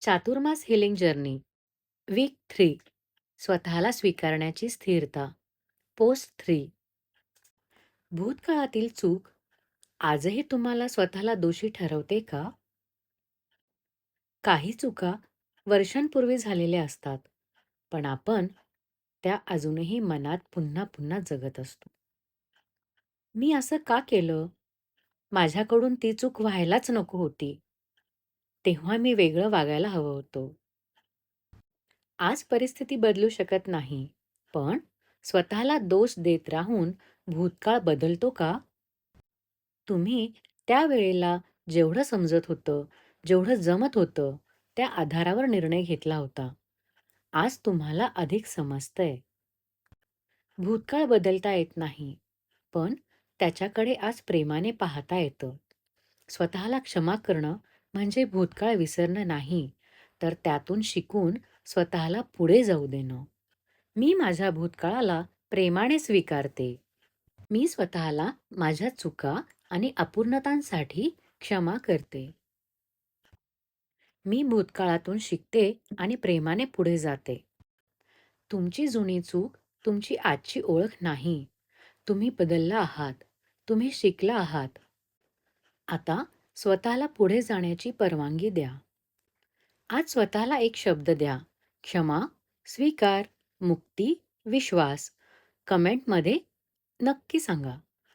Chaturmas healing journey weak 3. स्वतःला स्वीकारण्याची स्थिरता. पोस्ट 3. भूतकाळातील चूक आजही तुम्हाला स्वतःला दोषी ठरवते का? काही चुका वर्षांपूर्वी झालेल्या असतात, पण आपण त्या अजूनही मनात पुन्हा पुन्हा जगत असतो. मी असं का केलं? माझ्याकडून ती चूक व्हायलाच नको होती. तेव्हा मी वेगळं वागायला हवं होतं. आज परिस्थिती बदलू शकत नाही, पण स्वतःला दोष देत राहून भूतकाळ बदलतो का? तुम्ही त्यावेळेला जेवढं समजत होतं, जेवढं जमत होतं, त्या आधारावर निर्णय घेतला होता. आज तुम्हाला अधिक समजतंय. भूतकाळ बदलता येत नाही, पण त्याच्याकडे आज प्रेमाने पाहता येतं. स्वतःला क्षमा करणं म्हणजे भूतकाळ विसरणं नाही, तर त्यातून शिकून स्वतःला पुढे जाऊ देणं. मी माझ्या भूतकाळाला प्रेमाने स्वीकारते. मी स्वतःला माझ्या चुका आणि अपूर्णतांसाठी क्षमा करते. मी भूतकाळातून शिकते आणि प्रेमाने पुढे जाते. तुमची जुनी चूक तुमची आजची ओळख नाही. तुम्ही बदलला आहात. तुम्ही शिकला आहात. आता स्वतःला पुढे जाण्याची परवानगी द्या. आज स्वतःला एक शब्द द्या. क्षमा, स्वीकार, मुक्ती, विश्वास. कमेंटमध्ये नक्की सांगा.